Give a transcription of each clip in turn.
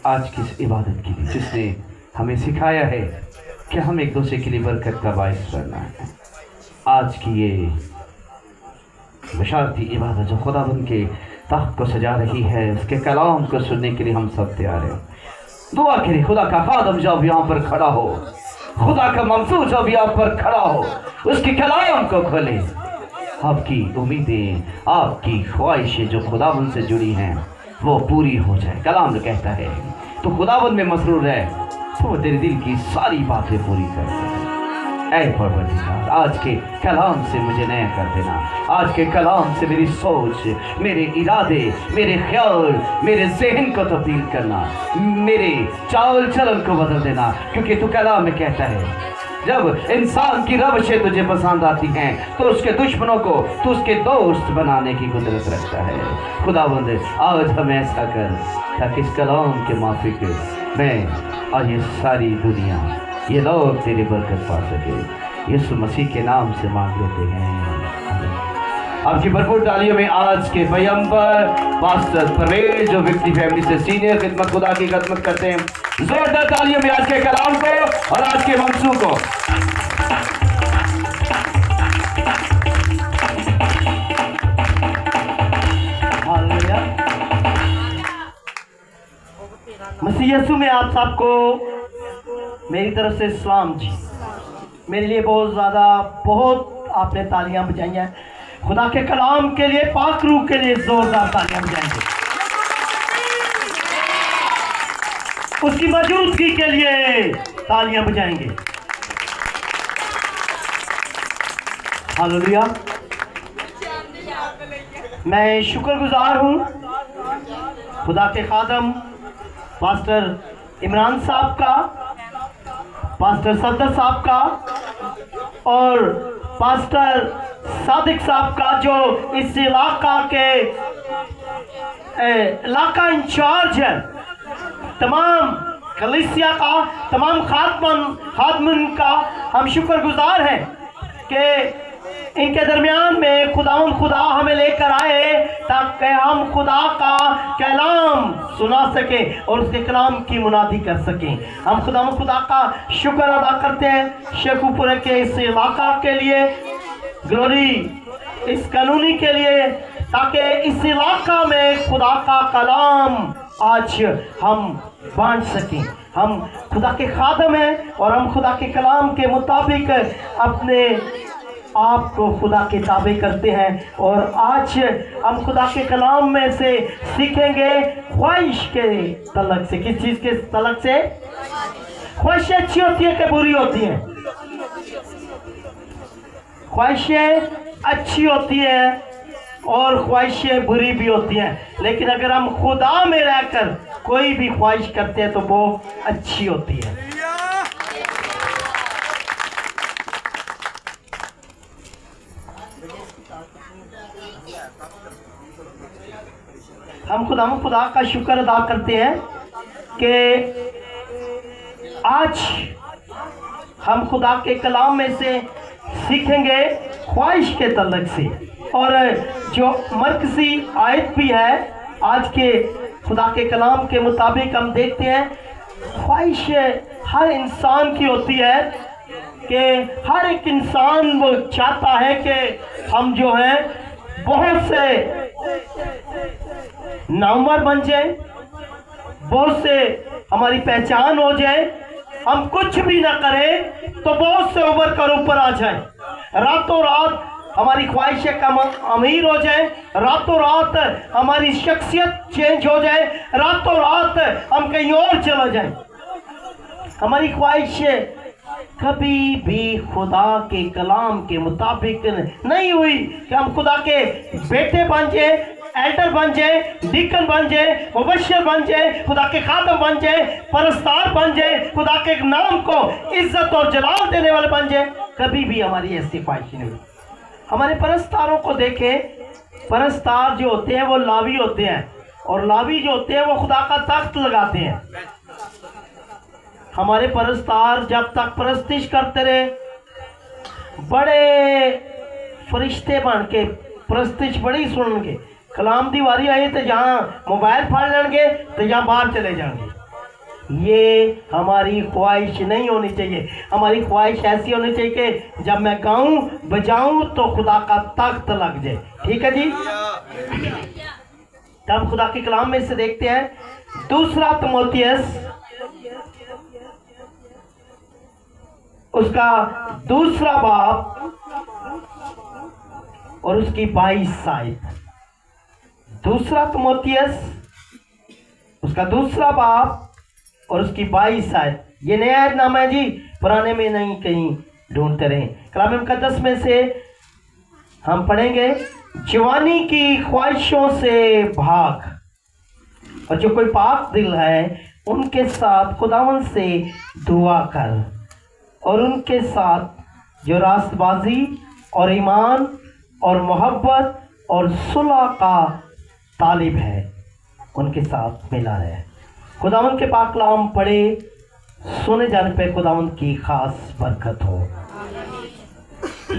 आज की इस इबादत के लिए जिसने हमें सिखाया है कि हम एक दूसरे के लिए बरकत का बाइस बनना है। आज की ये बशारती इबादत जो खुदाबंद के तख्त को सजा रही है, उसके कलाम को सुनने के लिए हम सब तैयार हैं। दुआ करें खुदा का खादम जब यहाँ पर खड़ा हो, खुदा का मंसूर जब यहाँ पर खड़ा हो, उसके कलाम को खोले। आपकी उम्मीदें, आपकी ख्वाहिशें जो खुदाबंद से जुड़ी हैं वो पूरी हो जाए। कलाम कहता है तो खुदाबंद में मसरूर है तो वो तेरे दिल की सारी बातें पूरी कर दे। ऐ परवरदिगार, आज के कलाम से मुझे नया कर देना। आज के कलाम से मेरी सोच, मेरे इरादे, मेरे ख्याल, मेरे जहन को तब्दील करना, मेरे चाल चलन को बदल देना। क्योंकि तू कलाम में कहता है जब इंसान की रवशें तुझे पसंद आती हैं तो उसके दुश्मनों को तू उसके दोस्त बनाने की कुदरत रखता है। खुदावंद आज हम ऐसा कर ताकि इस कलाम के माफिक मैं और ये सारी दुनिया, ये लोग तेरी बरकत पा सके। यीशु मसीह के नाम से मांग लेते हैं। आपकी भरपूर तालियों में आज के पैगंबर पास्टर परवेज जो विक्टी फैमिली से सीनियर खिदमत खुदा की खिदमत करते हैं, जोरदार तालियों में आज के कलाम को और आज के मंसूर को। मसीह यीशु में आप सबको मेरी तरफ से सलाम जी। मेरे लिए बहुत आपने तालियां बजाई हैं। खुदा के कलाम के लिए, पाक रूह के लिए जोरदार तालियां बजाएंगे। उसकी मौजूदगी के लिए तालियां बजाएंगे। हालेलुया। मैं शुक्रगुजार हूँ खुदा के खादम पास्टर इमरान साहब का, पास्टर सफदर साहब का और पास्टर सादिक साहब का, जो इस इलाका के इलाका इंचार्ज है। तमाम कलीसिया का, तमाम खादमन का हम शुक्रगुजार हैं कि इनके दरमियान में खुदा हमें लेकर आए ताकि हम खुदा का कलाम सुना सकें और उसके कलाम की मुनादी कर सकें। हम खुदा का शुक्र अदा करते हैं शेखुपुरे के इस इलाका के लिए, ग्लोरी इस कॉलोनी के लिए, ताकि इस इलाका में खुदा का कलाम आज हम बांट सकें। हम खुदा के खादम हैं और हम खुदा के कलाम के मुताबिक अपने आपको खुदा के ताबे करते हैं। और आज हम खुदा के कलाम में से सीखेंगे ख्वाहिश के तलक से। किस चीज़ के तलक से? ख्वाहिशें अच्छी होती है कि बुरी होती हैं? ख्वाहिशें अच्छी होती हैं और ख्वाहिशें बुरी भी होती हैं, लेकिन अगर हम खुदा में रहकर कोई भी ख्वाहिश करते हैं तो वो अच्छी होती है। हम खुदा का शुक्र अदा करते हैं कि आज हम खुदा के कलाम में से सीखेंगे ख्वाहिश के तल्लक से। और जो मरकजी आयत भी है आज के खुदा के कलाम के मुताबिक हम देखते हैं, ख्वाहिश हर इंसान की होती है कि हर एक इंसान वो चाहता है कि हम जो है बहुत से नामवर बन जाए, बहुत से हमारी पहचान हो जाए, हम कुछ भी ना करें तो बहुत से उभर कर ऊपर आ जाए, रातों रात हमारी ख्वाहिशें कम अमीर हो जाए, रातों रात हमारी शख्सियत चेंज हो जाए, रातों रात हम कहीं और चला जाए। हमारी ख्वाहिशें कभी भी खुदा के कलाम के मुताबिक नहीं हुई कि हम खुदा के बेटे बन जाए, एल्डर बन जाए, डीकन बन जाए, मुबश्शिर बन जाए, खुदा के खादम बन जाए, परस्तार बन जाए, खुदा के नाम को इज्जत और जलाल देने वाले बन जाए। कभी भी हमारी ऐसी ख्वाहिश नहीं हुई। हमारे परस्तारों को देखें, परस्तार जो होते हैं वो लावी होते हैं और लावी जो होते हैं वो खुदा का तख्त लगाते हैं। हमारे परस्तार जब तक परस्तिश करते रहे, बड़े फरिश्ते बन के परस्तिश बड़ी सुनेंगे। कलाम दी वारी आई तो जहाँ मोबाइल फाड़ लेंगे तो जहाँ बाहर चले जाएंगे। ये हमारी ख्वाहिश नहीं होनी चाहिए। हमारी ख्वाहिश ऐसी होनी चाहिए कि जब मैं गाऊं बजाऊं तो खुदा का तख्त लग जाए। ठीक है जी। तब हम खुदा के कलाम में से देखते हैं दूसरा तिमोथियस उसका दूसरा बाब और उसकी 22 आयत। दूसरा तिमोथियस उसका दूसरा बाब और उसकी 22 आयत। ये नया आयतनामा है जी, पुराने में नहीं कहीं ढूंढते रहे। कलाम मुकद्दस में से हम पढ़ेंगे, जवानी की ख्वाहिशों से भाग, और जो कोई पाक दिल है उनके साथ खुदावंद से दुआ कर, और उनके साथ जो रास्तबाजी और ईमान और मोहब्बत और सुलह का तालिब है उनके साथ मिला रहे। खुदावंद के पाक कलाम पढ़े, सुने जाने पे खुदावंद की खास बरकत हो।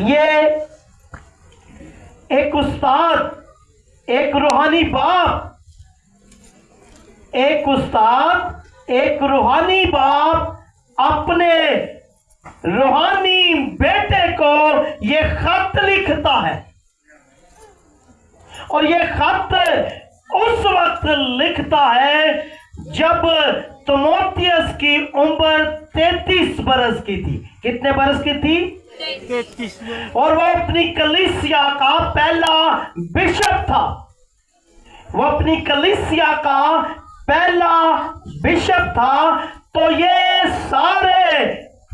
ये एक उस्ताद, एक रूहानी बाप, एक उस्ताद, एक रूहानी बाप अपने रूहानी बेटे को ये खत लिखता है, और ये खत उस वक्त लिखता है जब तिमोथियस की उम्र 33 बरस की थी। कितने बरस की थी? 33। और वो अपनी कलीसिया का पहला बिशप था। वो अपनी कलीसिया का पहला बिशप था। तो ये सारे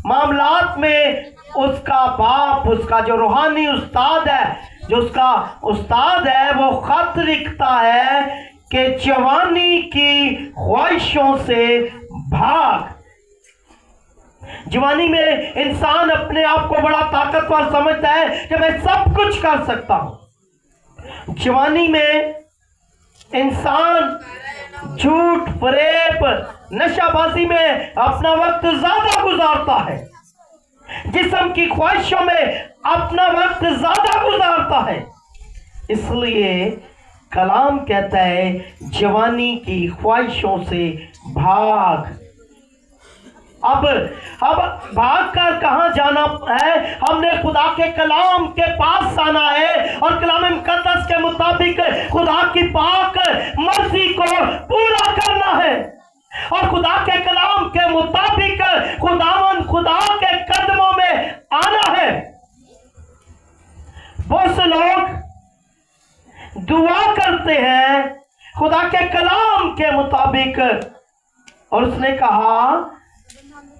मामलात में उसका बाप, उसका जो रूहानी उस्ताद है, जो उसका उस्ताद है, वो खत लिखता है कि जवानी की ख्वाहिशों से भाग। जवानी में इंसान अपने आप को बड़ा ताकतवर समझता है कि मैं सब कुछ कर सकता हूं। जवानी में इंसान झूठ, फरेब, नशाबाजी में अपना वक्त ज्यादा गुजारता है, जिस्म की ख्वाहिशों में अपना वक्त ज्यादा गुजारता है। इसलिए कलाम कहता है जवानी की ख्वाहिशों से भाग। अब भाग कर कहां जाना है? हमने खुदा के कलाम के पास आना है, और कलाम मुकद्दस के मुताबिक खुदा की पाक मर्जी को पूरा करना है, और खुदा के कलाम के मुताबिक खुदा के कदमों में आना है। बहुत से लोग दुआ करते हैं खुदा के कलाम के मुताबिक, और उसने कहा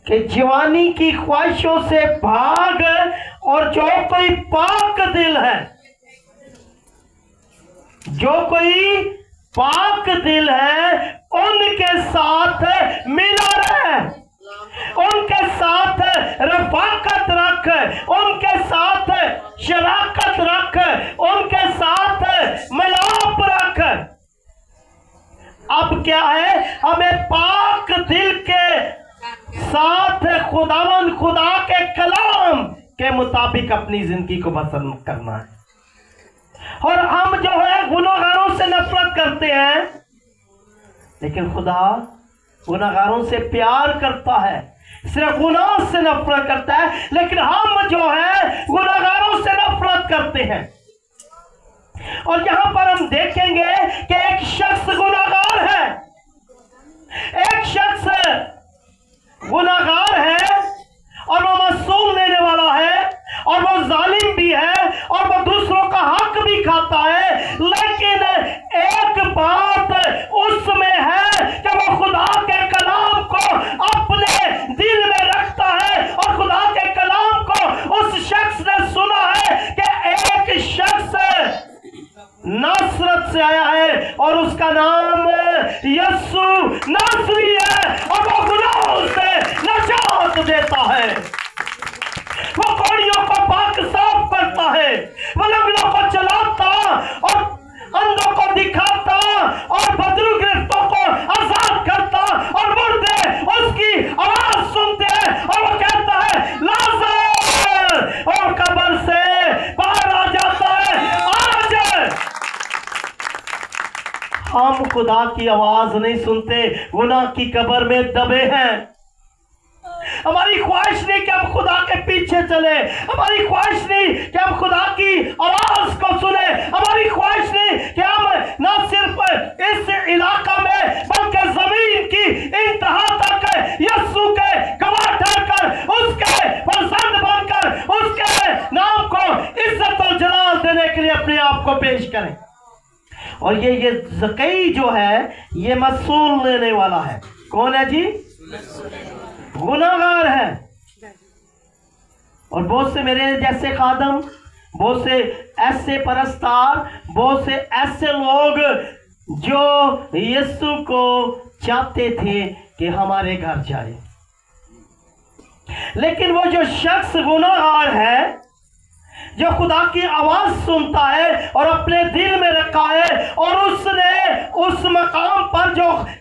कि जवानी की ख्वाहिशों से भाग, और जो कोई पाक दिल है, जो कोई पाक दिल है उनके साथ मिला रहे, उनके साथ रफाकत रख, उनके साथ शराकत रख, उनके साथ मिलाप रख। अब क्या है? हमें पाक दिल के साथ खुदा के कलाम के मुताबिक अपनी जिंदगी को बसर करना है। और हम जो है गुनाहगारों से नफरत करते हैं, लेकिन खुदा गुनाहगारों से प्यार करता है, सिर्फ गुनाह से नफरत करता है, लेकिन हम जो है गुनाहगारों से नफरत करते हैं। और यहां पर हम देखेंगे कि एक शख्स गुनाहगार है, एक शख्स गुनाहगार है, और वो मासूम लेने वाला है, और वो जालिम भी है, और वो दूसरों का हक भी खाता है। लेकिन एक बात उसमें है कि वो खुदा के कलाम को अपने दिल में रखता है, और खुदा के कलाम को उस शख्स ने सुना है कि एक शख्स नासरत से आया है, और उसका नाम यीशु नासरी है, और वो गुनाहों से नजात देता है। वो कोड़ियों को पाक साफ करता है, वो लंगड़ों को चलाता और अंधों को दिखाता, और बदरू गिरफ्तों को आजाद करता, और मुर्दे उसकी आवाज सुनते हैं, और वो कहता है लाजर, और कब्र से बाहर आ जाता है। आज हम खुदा की आवाज नहीं सुनते, गुनाह की कब्र में दबे हैं। हमारी ख्वाहिश नहीं कि हम खुदा के पीछे चले, हमारी ख्वाहिश नहीं कि हम खुदा की आवाज को सुने, हमारी ख्वाहिश नहीं कि हम ना सिर्फ इस इलाका में बल्कि जमीन की इंतहा तक यीशु के गवाह ठहरकर, उसके पसंद बनकर, उसके नाम को इज्जत और जलाल देने के लिए अपने आप को पेश करें। और ये ज़कई जो है ये मसूल लेने वाला है। कौन है जी? गुनाहगार है। और बहुत से मेरे जैसे खादम, बहुत से ऐसे परस्तार, बहुत से ऐसे लोग जो यीशु को चाहते थे कि हमारे घर जाए, लेकिन वो जो शख्स गुनाहगार है, जो खुदा की आवाज सुनता है और अपने दिल में रखा है, और उसने उस मकाम पर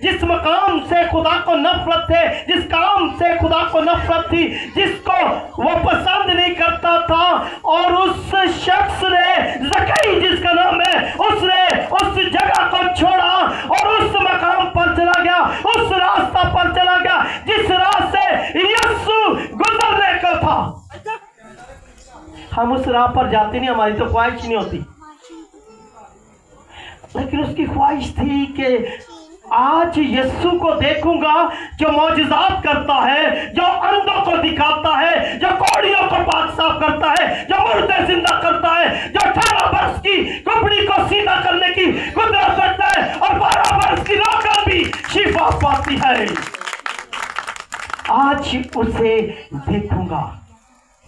जिस मकाम से खुदा को नफरत थे, जिस काम से खुदा को नफरत थी, जिसको वो पसंद नहीं करता था, और उस शख्स ने, ज़कई जिसका नाम है, उसने उस जगह को छोड़ा और उस मकाम पर चला गया, उस रास्ता पर चला गया जिस रास्ते यीशु गुजरने का था। हम उस राह पर जाते नहीं, हमारी तो ख्वाहिश नहीं होती, लेकिन उसकी ख्वाहिश थी कि आज यीशु को देखूंगा जो मौजज़ात करता है, जो अंधों को दिखाता है, जो कोड़ियों को पाक साफ करता है, जो मुर्दे जिंदा करता है, जो 18 वर्ष की कुबड़ी को सीधा करने की कुदरत रखता है और 12 वर्ष की नौकर भी शिफा पाती है। आज उसे देखूंगा।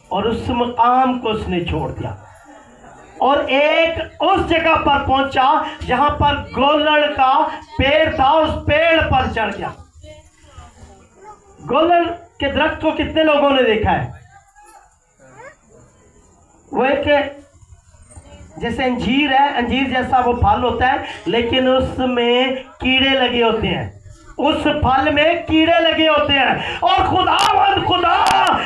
और उस मकाम को उसने छोड़ दिया और एक उस जगह पर पहुंचा जहां पर गोलड़ का पेड़ था, उस पेड़ पर चढ़ गया। गोलड़ के दरख्त को कितने लोगों ने देखा है? वो एक जैसे अंजीर है, अंजीर जैसा वो फल होता है, लेकिन उसमें कीड़े लगे होते हैं, उस फल में कीड़े लगे होते हैं। और खुदा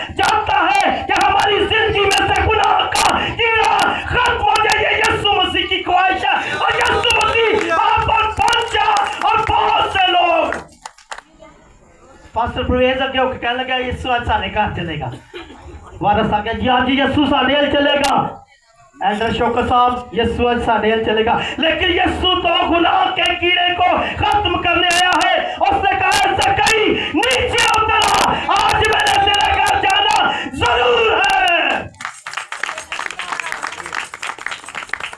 चाहता है कि हमारी जिंदगी में से गुनाह का कीड़ा खत्म हो जाए। ये यीशु मसीह की ख्वाहिश है और यीशु मसीह वहां पर पहुंचा और बहुत से लोग पास्टर प्रवेश के कहने लगा यीशु आज साढ़े कहाँ चलेगा, वारस आ गया जी हाँ जी यीशु साढ़े चलेगा, एंडर शोकर साहब यीशु आज साढ़े चलेगा, लेकिन यीशु तो गुनाह के कीड़े को खत्म करने आया है। उसने कहा ज़कई नीचे उतरा, आज मैंने तेरे घर जाना जरूर है।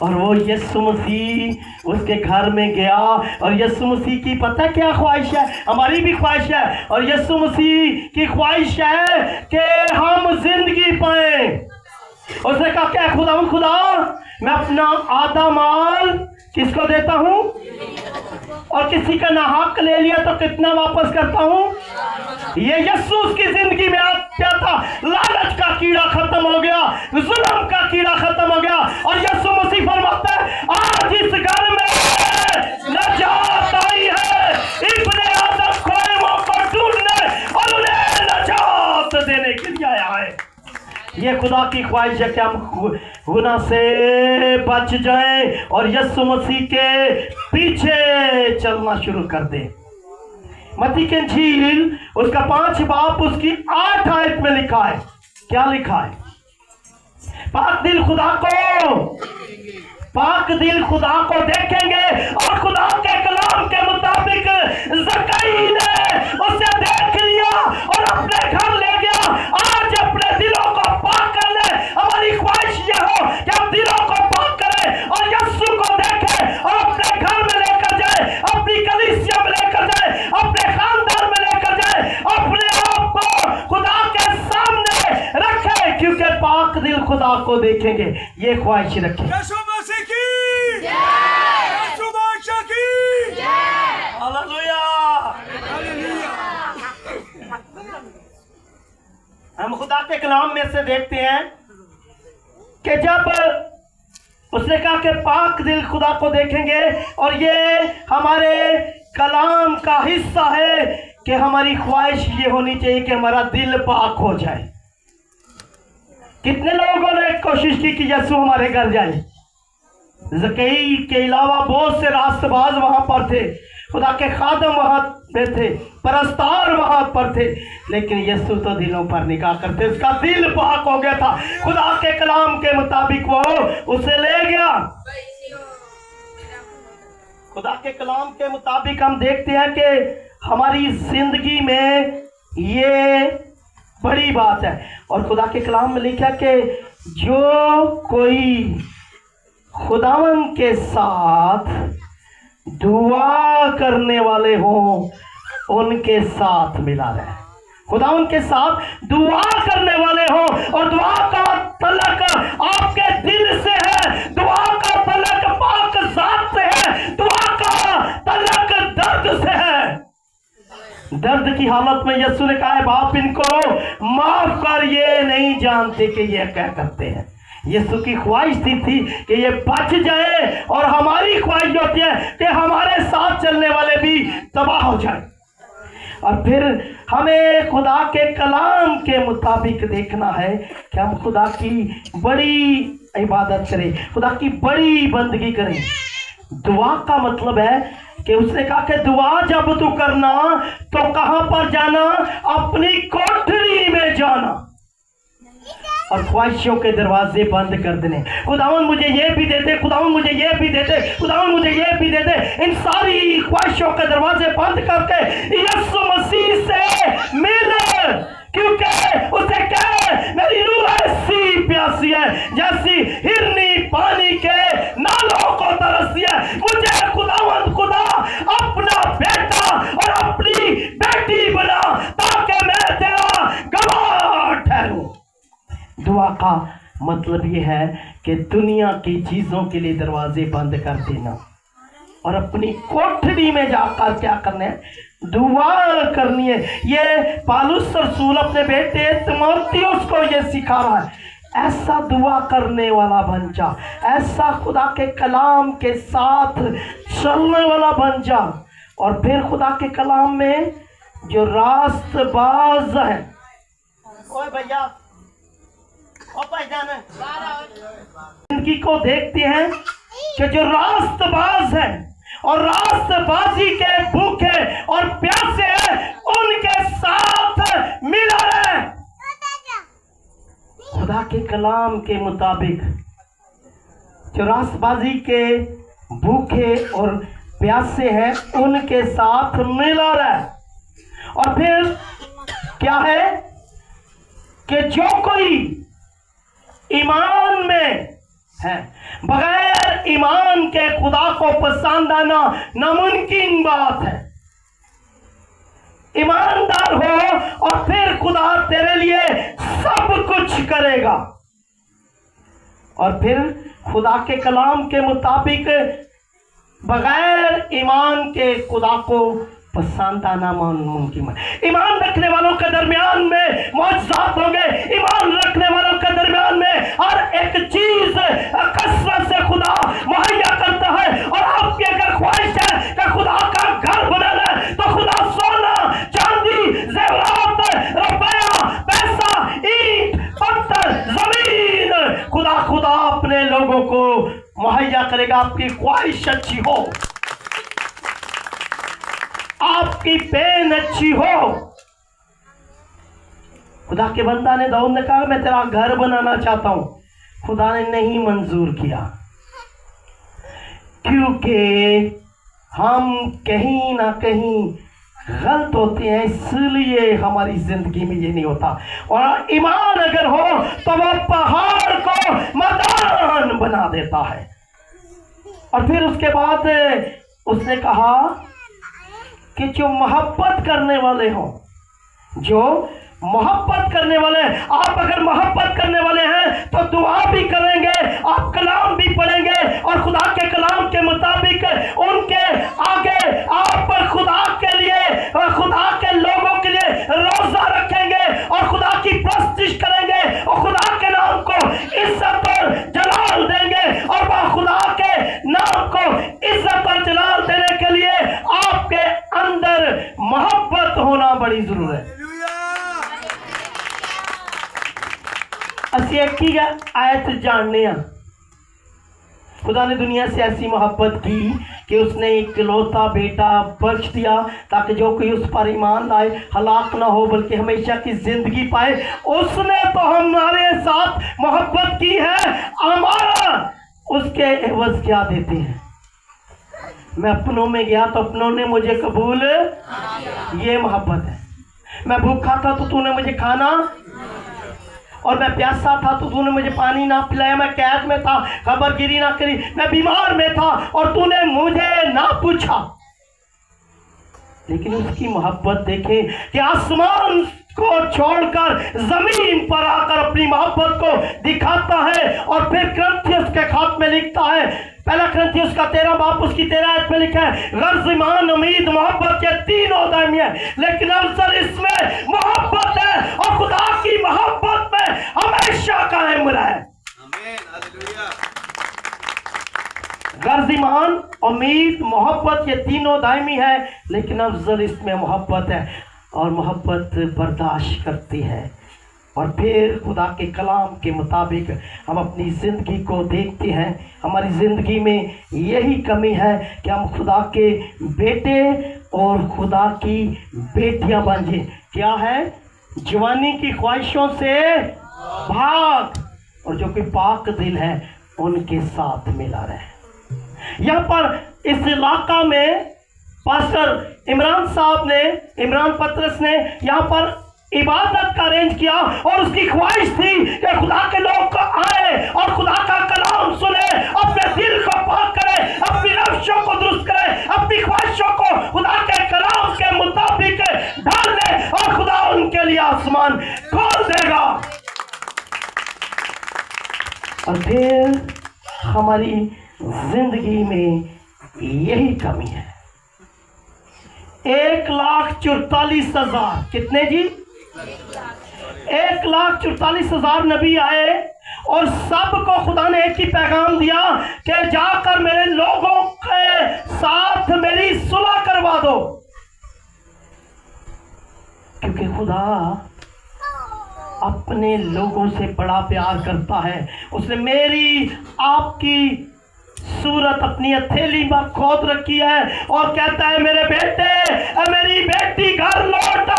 और वो यीशु मसीह उसके घर में गया और यीशु मसीह की पता क्या ख्वाहिश है? हमारी भी ख्वाहिश है और यीशु मसीह की ख्वाहिश है कि हम जिंदगी पाए। उसने कहा क्या खुदा मैं अपना आधा माल किसको देता हूं और किसी का ना हक ले लिया तो कितना वापस करता हूं। ये यीशु उसकी जिंदगी में क्या था? लालच का कीड़ा खत्म हो गया, जुल्म का कीड़ा खत्म हो गया और यीशु मसीह फरमाता है आज इस घर में नजात आई है। इब्ने आदम खोए को ढूंढने और उन्हें नजात देने के लिए आया है। ये खुदा की ख्वाहिश है कि हम गुनाह से बच जाएं और यीशु मसीह के पीछे चलना शुरू कर दें। मत्ती की इंजील उसका 5 बाब उसकी 8 आयत में लिखा है, क्या लिखा है? पाक दिल खुदा को देखेंगे और खुदा के कलाम के मुताबिक ज़कई ने उसे देख लिया और अपने घर ले गया। आज अपने दिलों को पाक कर ले। हमारी ख्वाहिश यह हो कि हम दिलों को पाक करें और यीशु को देखें और अपने घर में लेकर जाए, अपनी कलीसिया में लेकर जाए, अपने खानदान में लेकर जाए, अपने आप को खुदा के सामने रखें, क्योंकि पाक दिल खुदा को देखेंगे। ये ख्वाहिश रखें। हम खुदा के कलाम में से देखते हैं कि जब उसने कहा कि पाक दिल खुदा को देखेंगे और ये हमारे कलाम का हिस्सा है कि हमारी ख्वाहिश ये होनी चाहिए कि हमारा दिल पाक हो जाए। कितने लोगों ने कोशिश की कि यीशु हमारे घर जाए? ज़कई के अलावा बहुत से रास्तबाज वहां पर थे खुदा के खादम वहां पे थे, परस्तार वहां पर थे, लेकिन यीशु तो दिलों पर निगाह करते, उसका दिल पाक हो गया था। खुदा के कलाम के मुताबिक वो उसे ले गया। खुदा के कलाम के मुताबिक हम देखते हैं कि हमारी जिंदगी में ये बड़ी बात है। और खुदा के कलाम में लिखा कि जो कोई खुदावन के साथ दुआ करने वाले हों उनके साथ मिला रहे। खुदावन के साथ दुआ करने वाले हों, और दुआ का तलक आपके दिल से है, दुआ का तलक पाक ज़ात से है, दुआ का तलक दर्द से है। दर्द की हालत में यीशु ने कहा है, बाप इनको माफ कर, ये नहीं जानते कि ये क्या करते हैं। यीशु की ख्वाहिश थी कि ये बच जाए, और हमारी ख्वाहिश होती है कि हमारे साथ चलने वाले भी तबाह हो जाए। और फिर हमें खुदा के कलाम के मुताबिक देखना है कि हम खुदा की बड़ी इबादत करें, खुदा की बड़ी बंदगी करें। दुआ का मतलब है कि उसने कहा कि दुआ जब तू करना तो कहां पर जाना? अपनी कोठरी में जाना और ख्वाहिशों के दरवाजे बंद कर देने। खुदावन मुझे ये भी दे दे, खुदावन मुझे ये भी दे दे, खुदावन मुझे ये भी दे दे। इन सारी ख्वाहिशों के दरवाजे बंद करके यीशु मसीह से मिल, क्योंकि उसे क्या, मेरी रूह ऐसी प्यासी है जैसी हिरनी पानी के नालों को तरसती है। मुझे खुदावन खुदा अपना बेटा और अपनी बेटी बना, ताकि मैं तेरा गवाह ठहरूं। दुआ का मतलब ये है कि दुनिया की चीजों के लिए दरवाजे बंद कर देना और अपनी कोठरी में जाकर क्या करना है? दुआ करनी है। ये पौलुस रसूल अपने बेटे तीमुथियुस को ये सिखा रहा है, ऐसा दुआ करने वाला बन जा, ऐसा खुदा के कलाम के साथ चलने वाला बन जा। और फिर खुदा के कलाम में जो रास्तबाज है, ओए भैया जिंदगी को देखते हैं कि जो रास्तबाज है और रास्तबाजी के भूखे और प्यासे हैं, उनके साथ मिला रहे। खुदा के कलाम के मुताबिक जो रास्तबाजी के भूखे और प्यासे हैं, उनके साथ मिला रहे। और फिर क्या है कि जो कोई ईमान में है, बगैर ईमान के खुदा को पसंद आना नामुमकिन बात है। ईमानदार हो और फिर खुदा तेरे लिए सब कुछ करेगा। और फिर खुदा के कलाम के मुताबिक बगैर ईमान के खुदा को पसंद आना नामुमकिन है। ईमान रखने वालों के दरमियान में मौजूद होंगे, ईमान रखने वालों के दरमियान में हर एक चीज कसरत से खुदा मुहैया करता है। और आपकी अगर ख्वाहिश है कि खुदा का घर बनाना है, तो खुदा सोना, चांदी, जेवरात, रुपया, पैसा, ईंट, पत्थर, जमीन, खुदा अपने लोगों को मुहैया करेगा। आपकी ख्वाहिश अच्छी हो, आपकी पेन अच्छी हो। खुदा के बंदा ने, दाऊद ने कहा, मैं तेरा घर बनाना चाहता हूं। खुदा ने नहीं मंजूर किया, क्योंकि हम कहीं ना कहीं गलत होते हैं, इसलिए हमारी जिंदगी में ये नहीं होता। और ईमान अगर हो तो वह पहाड़ को मैदान बना देता है। और फिर उसके बाद उसने कहा कि जो मोहब्बत करने वाले हो, जो मोहब्बत करने वाले, आप अगर मोहब्बत करने वाले हैं तो दुआ भी करेंगे, आप कलाम भी पढ़ेंगे और खुदा के कलाम के मुताबिक उनके आगे आप खुदा के लिए, खुदा के लोगों के लिए रोजा रखेंगे और खुदा की प्रस्तिश करेंगे और खुदा के नाम को इज्जत और जलाल देंगे। और वह खुदा के नाम को इज्जत और जलाल देने के लिए आपके अंदर मोहब्बत होना बड़ी जरूरी है। ਅਸੀਂ ਇੱਕ ਹੀ ਆਇਤ ਜਾਣਦੇ ਆ खुदा ने दुनिया से ऐसी मोहब्बत की कि उसने एक इकलौता बेटा बख्श दिया ताकि जो कोई उस पर ईमान लाए हलाक ना हो बल्कि हमेशा की जिंदगी पाए। उसने तो हमारे साथ मोहब्बत की है, हमारा उसके एवज क्या देते हैं। मैं अपनों में गया तो अपनों ने मुझे कबूल, ये मोहब्बत है। मैं भूखा था तो तूने मुझे खाना, और मैं प्यासा था तो तूने मुझे पानी ना पिलाया। मैं कैद में था, खबरगिरी ना करी। मैं बीमार में था और तूने मुझे ना पूछा। लेकिन उसकी मोहब्बत देखें कि आसमान को छोड़कर जमीन पर आकर अपनी मोहब्बत को दिखाता है। और फिर क्रंथियस के खात में लिखता है, पहला क्रंथियस का 13 बाब उसकी 13 आयत में लिखा है, गर्ज, ईमान, उम्मीद, मोहब्बत ये तीनों दायमी है, लेकिन अफजल इसमें मोहब्बत है और खुदा की मोहब्बत में हमेशा कायम रहे। गर्ज, ईमान, उम्मीद, मोहब्बत ये तीनों दायमी है, लेकिन अफजल इसमें मोहब्बत है और मोहब्बत बर्दाश्त करती है। और फिर खुदा के कलाम के मुताबिक हम अपनी ज़िंदगी को देखते हैं। हमारी ज़िंदगी में यही कमी है कि हम खुदा के बेटे और खुदा की बेटियां बन जाए। क्या है? जवानी की ख्वाहिशों से भाग, और जो कोई पाक दिल है उनके साथ मिला रहे। यहाँ पर इस इलाका में पास्टर इमरान साहब ने, इमरान पतरस ने यहाँ पर इबादत का अरेंज किया और उसकी ख्वाहिश थी कि खुदा के लोग आए और खुदा का कलाम सुने, अपने दिल को पाक करे, अपनी नफ्सों को दुरुस्त करे, अपनी ख्वाहिशों को खुदा के कलाम के मुताबिक ढाल ले और खुदा उनके लिए आसमान खोल देगा। और फिर हमारी जिंदगी में यही कमी है। 1,44,000 कितने जी? 1,44,000 नबी आए और सबको खुदा ने एक ही पैगाम दिया कि जाकर मेरे लोगों के साथ मेरी सुलह करवा दो, क्योंकि खुदा अपने लोगों से बड़ा प्यार करता है। उसने मेरी आपकी सूरत अपनी हथेली में खोद रखी है और कहता है, मेरे बेटे, मेरी बेटी घर लौटा।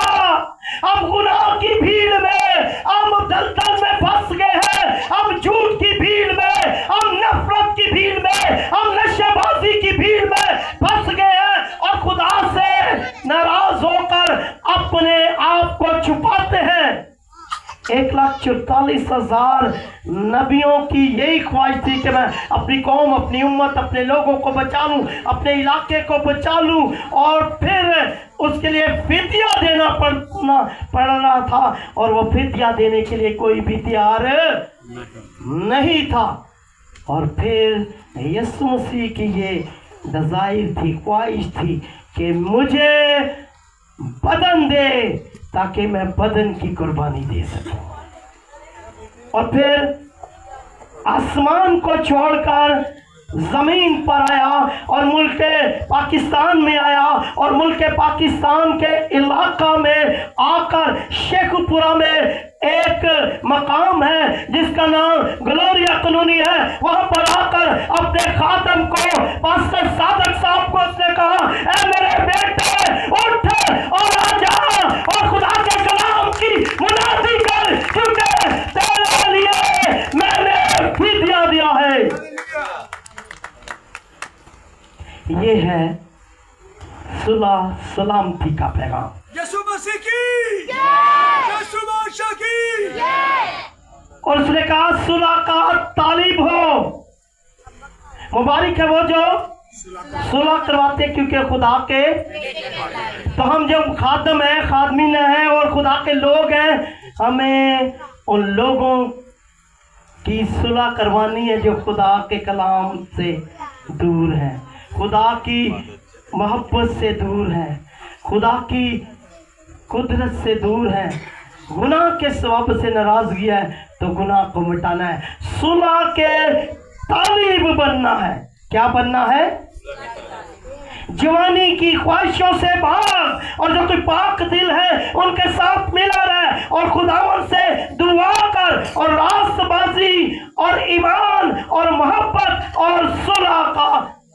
हम गुनाह की भीड़ में, हम दलदल में फंस गए हैं, हम झूठ की भीड़ में, हम नफरत की भीड़ में, हम नशेबाजी की भीड़ में फंस गए हैं और खुदा से नाराज होकर अपने आप को छुपाते हैं। 1,44,000 नबियों की यही ख्वाहिश थी कि मैं अपनी कौम, अपनी उम्मत, अपने लोगों को बचा लूं, अपने इलाके को बचा लूं। और फिर उसके लिए फिदिया देना पड़ रहा था और वो फिदिया देने के लिए कोई भी तैयार नहीं था। और फिर यीशु मसीह की ये डिज़ायर थी, ख्वाहिश थी कि मुझे बदन दे ताकि मैं बदन की कुर्बानी दे सकूं। और फिर आसमान को छोड़कर जमीन पर आया और मुल्क पाकिस्तान में आया और मुल्क पाकिस्तान के इलाका में आकर शेखपुरा में एक मकाम है जिसका नाम ग्लोरिया कॉलोनी है। वहां पर आकर अपने खादम को, पास्टर सादक साहब को उसने कहा, ऐ मेरे बेटे उठ और आ जा और खुदा के कलाम की मुनादी कर, क्योंकि तेरे लिए मैंने फिदिया दिया है। ये है सुलह सलामती का पैगाम। यीशु मसीह की जय, यीशु मसीह की जय। और उसने कहा सुलह का तालिब हो, मुबारक है वो जो सुलह करवाते, क्योंकि खुदा के, तो हम जब खादम है, खादमीन है और खुदा के लोग हैं, हमें उन लोगों की सुलह करवानी है जो खुदा के कलाम से दूर है, खुदा की मोहब्बत से दूर है, खुदा की कुदरत से दूर है, गुनाह के सवाब से नाराजगी है, तो गुनाह को मिटाना है, सुलह के तालिब बनना है। क्या बनना है? जवानी की ख्वाहिशों से भाग और जो कोई पाक दिल है उनके साथ मिला रहे और खुदावन से दुआ कर और रास्तबाजी और ईमान और मोहब्बत और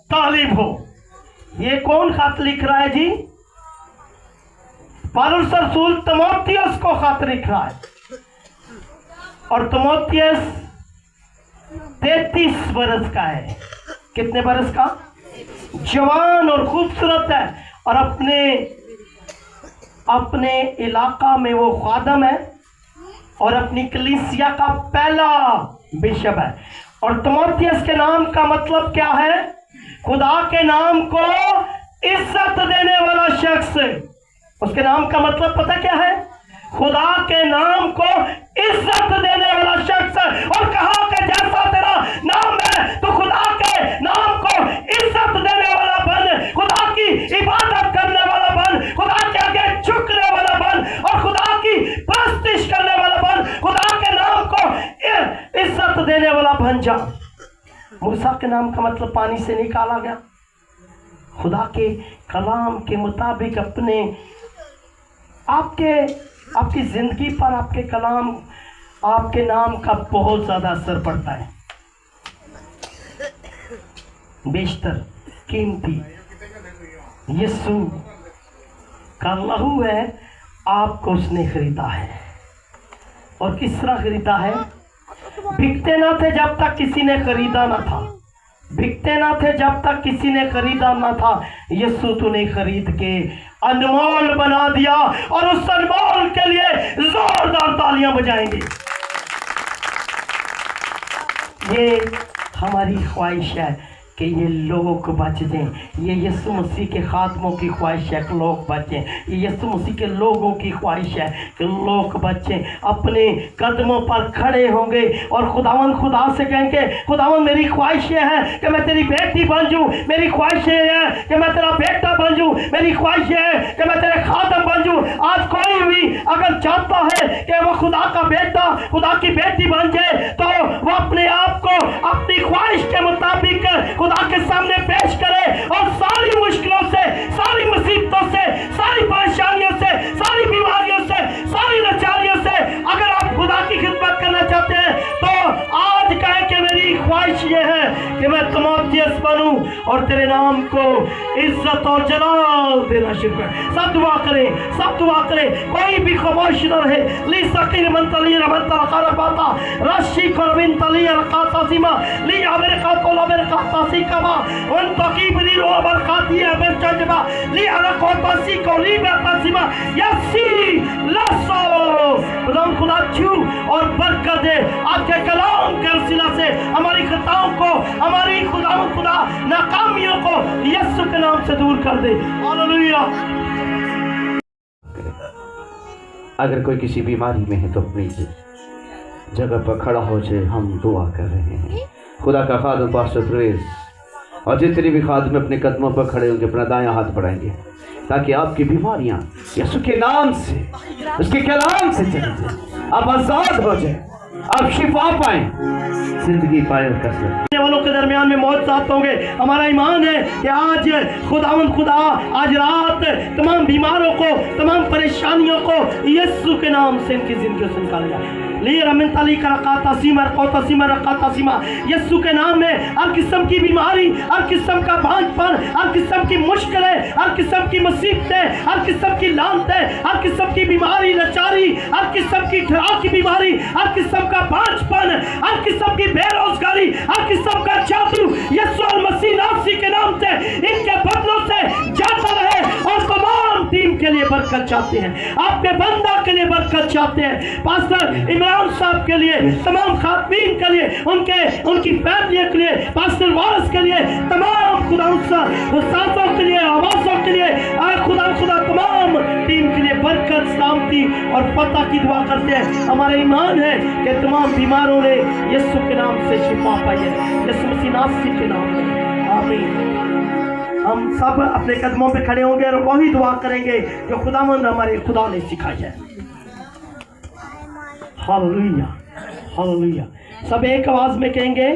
तालिब हो। ये कौन खत लिख रहा है जी? पौलुस रसूल तीमुथियुस को खत लिख रहा है। और तीमुथियुस 33 बरस का है। कितने बरस का? जवान और खूबसूरत है, और अपने इलाका में वो खादम है और अपनी कलीसिया का पहला बिशप है। और तीमुथियुस के नाम का मतलब क्या है? खुदा के नाम को इज्जत देने वाला शख्स। उसके नाम का मतलब पता क्या है? खुदा के नाम को इज्जत देने वाला शख्स। और कहा कि जैसा तेरा नाम है तो खुदा के नाम को इज्जत देने वाला बन, खुदा की इबादत करने वाला बन, खुदा के आगे झुकने वाला बन, और खुदा की प्रस्तिश करने वाला बन, खुदा के नाम को इज्जत देने वाला बन जा। मूसा के नाम का मतलब पानी से निकाला गया। खुदा के कलाम के मुताबिक आपकी जिंदगी पर आपके कलाम, आपके नाम का बहुत ज्यादा असर पड़ता है। बेशतर कीमती यीशु का लहू है, आपको उसने खरीदा है। और किस तरह खरीदा है? बिकते ना थे जब तक किसी ने खरीदा ना था। बिकते ना थे जब तक किसी ने खरीदा ना था। यीशु तूने खरीद के अनमोल बना दिया, और उस अनमोल के लिए जोरदार तालियां बजाएंगे। ये हमारी ख्वाहिश है कि ये लोग बच जाएं। ये यीशु मसीह के खात्मों की ख्वाहिश है कि लोग बचें। ये यीशु मसीह के लोगों की ख्वाहिश है कि लोग बचें, अपने कदमों पर खड़े होंगे और खुदा से कहेंगे, खुदावन मेरी ख्वाहिश ये है कि मैं तेरी बेटी बन जाऊँ, मेरी ख्वाहिश ये है कि मैं तेरा बेटा बन जाऊँ, मेरी ख्वाहिश ये है कि मैं तेरे खादम बन जाऊँ। आज कोई भी अगर चाहता है कि वो खुदा का बेटा, खुदा की बेटी बन जाए, तो वो अपने आप को अपनी ख्वाहिश के मुताबिक खुदा के सामने पेश करे, और सारी मुश्किलों से, सारी मुसीबतों से, सारी परेशानियों से, सारी बीमारियों से, सारी लाचारियों से अगर आप खुदा की खिदमत करना चाहते हैं, तो आज कहे कि मेरी ख्वाहिश ये है कि मैं तीमुथियुस बनूं और तेरे नाम को इज्जत और जलाल देना शुरू करें। सब दुआ करें, सब दुआ करें, कोई भी खामोश न रहे। ली सकीर मंतली रमंता करबाता रशी करबिन तली रकाता सीमा ली अमेरिका तो अमेरिका सीकमा उन तकीबली रो बरकाती अमेरिका जबा ली अरकोता सीको ली बरकासीमा यसी लसो खुदा छू और बरकत दे। आपके कलाम के वसीला से हमारी खताओं को, हमारी खुदा नाकामियों को यीशु के नाम से दूर कर दे। हालेलुया। अगर कोई किसी बीमारी में है तो अपनी जगह पर खड़ा हो जाए। हम दुआ कर रहे हैं। खुदा का खादम पास्टर प्रेस और जितने भी खादम अपने कदमों पर खड़े होंगे अपना दायां हाथ बढ़ाएंगे, ताकि आपकी बीमारियां यीशु के नाम से, उसके कलाम से चली जाए, आप आजाद हो जाए, आप शिफा पाएं, जिंदगी पाए और कसरत वालों के दरमियान में मौत साथ होंगे। हमारा ईमान है कि आज खुदा आज रात तमाम बीमारों को, तमाम परेशानियों को यीशु के नाम से इनकी जिंदगी से निकाला जाए। यीशु के नाम में हर किस्म की बीमारी, हर किस्म का भांजपन, हर किस्म की मुश्किलें, हर किस्म की मुसीबतें, हर किस्म की लानतें, हर किस्म की बीमारी, लाचारी, हर किस्म की ठहराव की बीमारी, हर किस्म का भांजपन, हर किस्म की बेरोजगारी, हर किस्म का जादू यीशु मसीह नासी के नाम से इनके बदलों से जाता रहे। और तमाम टीम के लिए बरकत चाहते हैं, आपके बंदा के लिए बरकत चाहते हैं, पास्टर इमरान साहब के लिए, तमाम खातमीन के लिए, उनकी फैमिली के लिए, पास्टर वारिस के लिए, तमाम खुदा उस्तादों के लिए, आवाज़ों के लिए, खुदा तमाम टीम के लिए बरकत, सलामती और फतह की दुआ करते हैं। हमारा ईमान है कि तमाम बीमारों ने यीशु के नाम से शिफा पाई है, यीशु मसीह नासरी के नाम में। आमीन। हम सब अपने कदमों पे खड़े होंगे और वही दुआ करेंगे जो खुदावंद हमारे खुदा ने सिखाई है। Hallelujah, hallelujah. सब एक आवाज में कहेंगे,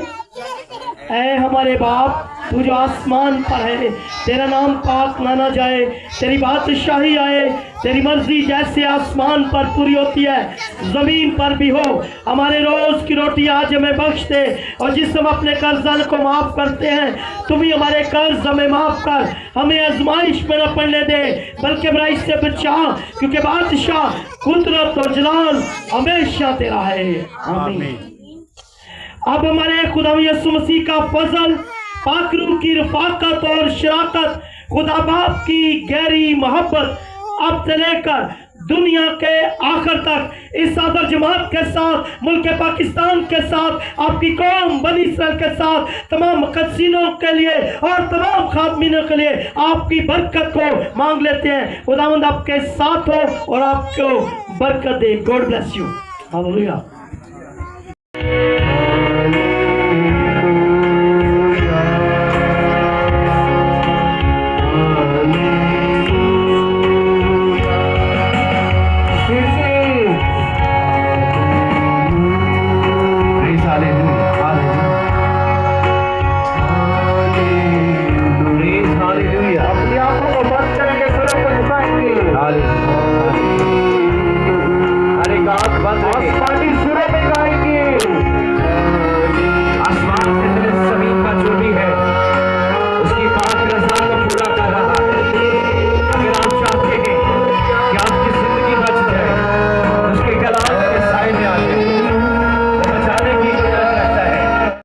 ऐ हमारे बाप तू जो आसमान पर है, तेरा नाम पाक माना जाए, तेरी बादशाही आए, तेरी मर्जी जैसे आसमान पर पूरी होती है ज़मीन पर भी हो। हमारे रोज़ की रोटी आज हमें बख्श दे, और जिस हम अपने कर्ज़दार को माफ़ करते हैं, तुम ही हमारे कर्ज हमें माफ़ कर, हमें आजमाइश में न पड़ने दे, बल्कि बुराई से बचा, क्योंकि बादशाह, कुदरत और जलाल हमेशा तेरा है। आमीन। अब हमारे खुदा यीशु मसीह का फजल, पाक रूह की रफ़ाकत और शराकत, खुदा बाप की गहरी मोहब्बत अब से लेकर दुनिया के आखिर तक इस सादर जमात के साथ, मुल्क पाकिस्तान के साथ, आपकी कौम बनी इस्राइल के साथ, तमाम मुक़द्दसीनों के लिए और तमाम खादमीनों के लिए आपकी बरकत को मांग लेते हैं। खुदावंद आपके साथ हो और आपको बरकत दे। God bless you. Hallelujah. Hallelujah.